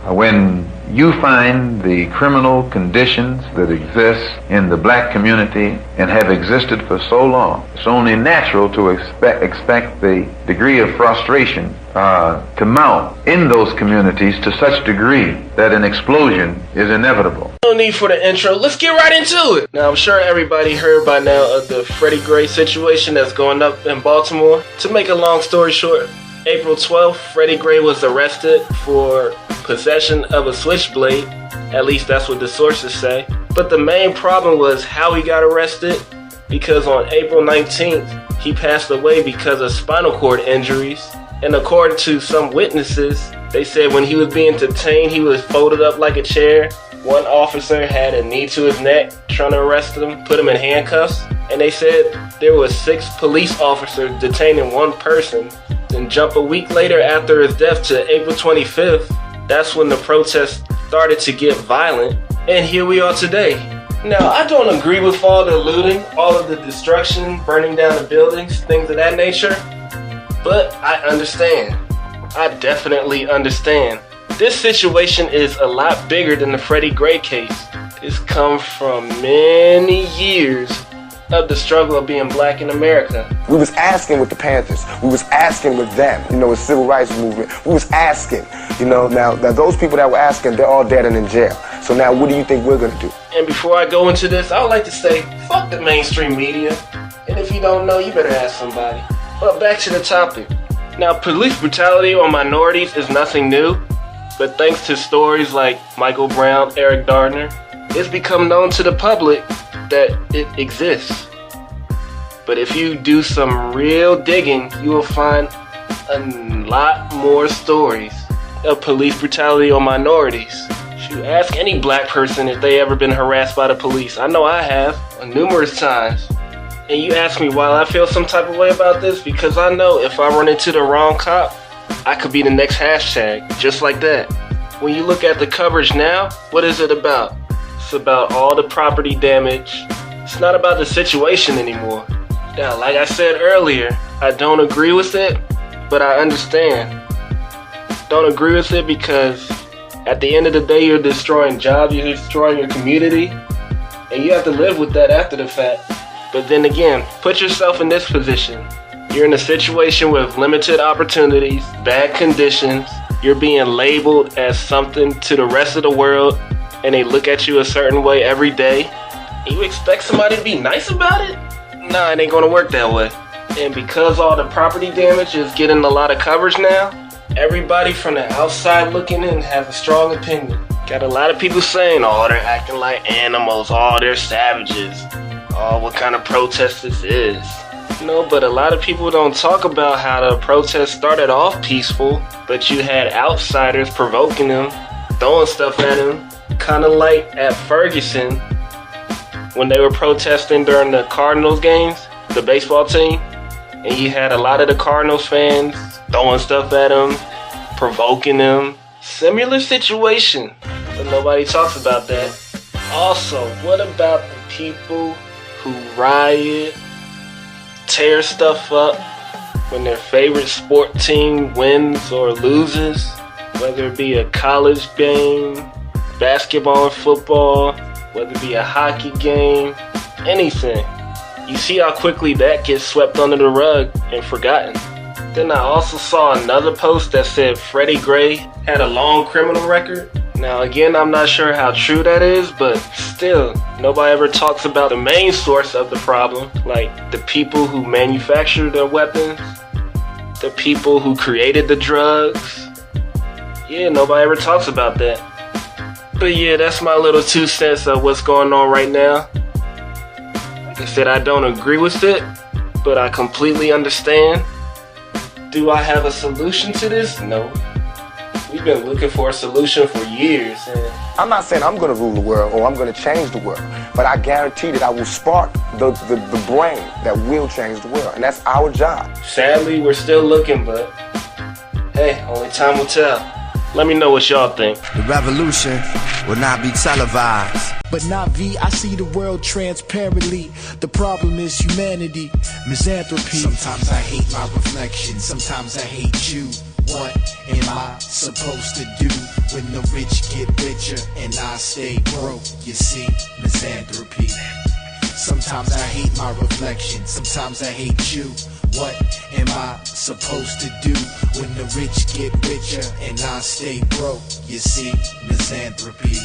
When you find the criminal conditions that exist in the black community and have existed for so long, it's only natural to expect the degree of frustration to mount in those communities to such degree that an explosion is inevitable. No need for the intro. Let's get right into it. Now, I'm sure everybody heard by now of the Freddie Gray situation that's going up in Baltimore. To make a long story short, April 12th, Freddie Gray was arrested for possession of a switchblade. At least that's what the sources say. But the main problem was how he got arrested, because on April 19th, he passed away because of spinal cord injuries. And according to some witnesses, they said when he was being detained, he was folded up like a chair. One officer had a knee to his neck trying to arrest him, put him in handcuffs. And they said there were 6 police officers detaining one person. Then jump a week later after his death to April 25th, that's when the protests started to get violent. And here we are today. Now, I don't agree with all the looting, all of the destruction, burning down the buildings, things of that nature. But I understand. I definitely understand. This situation is a lot bigger than the Freddie Gray case. It's come from many years of the struggle of being black in America. We was asking with the Panthers. We was asking with them, the civil rights movement. We was asking, now those people that were asking, they're all dead and in jail. So now what do you think we're gonna do? And before I go into this, I would like to say, fuck the mainstream media. And if you don't know, you better ask somebody. But back to the topic. Now, police brutality on minorities is nothing new, but thanks to stories like Michael Brown, Eric Gardner, it's become known to the public that it exists. But if you do some real digging, you will find a lot more stories of police brutality on minorities. You ask any black person if they ever been harassed by the police. I know I have, numerous times. And you ask me why I feel some type of way about this, because I know if I run into the wrong cop, I could be the next hashtag, just like that. When you look at the coverage now, what is it about? It's about all the property damage. It's not about the situation anymore. Now, like I said earlier, I don't agree with it, but I understand. Don't agree with it because at the end of the day, you're destroying jobs, you're destroying your community, and you have to live with that after the fact. But then again, put yourself in this position. You're in a situation with limited opportunities, bad conditions, you're being labeled as something to the rest of the world, and they look at you a certain way every day, and you expect somebody to be nice about it? Nah, it ain't gonna work that way. And because all the property damage is getting a lot of coverage now, everybody from the outside looking in has a strong opinion. Got a lot of people saying, oh, they're acting like animals, oh, they're savages, oh, what kind of protest this is. But a lot of people don't talk about how the protest started off peaceful, but you had outsiders provoking them, throwing stuff at them, kind of like at Ferguson when they were protesting during the Cardinals games, the baseball team, and you had a lot of the Cardinals fans throwing stuff at them, provoking them. Similar situation, but nobody talks about that. Also, what about the people who riot, tear stuff up when their favorite sport team wins or loses, whether it be a college game, basketball or football, whether it be a hockey game, anything. You see how quickly that gets swept under the rug and forgotten. Then I also saw another post that said Freddie Gray had a long criminal record. Now again, I'm not sure how true that is, but still, nobody ever talks about the main source of the problem, like the people who manufactured the weapons, the people who created the drugs. Yeah, nobody ever talks about that. But yeah, that's my little 2 cents of what's going on right now. Like I said, I don't agree with it, but I completely understand. Do I have a solution to this? No. We've been looking for a solution for years. And I'm not saying I'm going to rule the world or I'm going to change the world, but I guarantee that I will spark the brain that will change the world, and that's our job. Sadly, we're still looking, but hey, only time will tell. Let me know what y'all think. The revolution will not be televised. But not V, I see the world transparently. The problem is humanity, misanthropy. Sometimes I hate my reflection, sometimes I hate you. What am I supposed to do when the rich get richer and I stay broke? You see, misanthropy. Sometimes I hate my reflection, sometimes I hate you. What am I supposed to do when the rich get richer and I stay broke? You see, misanthropy.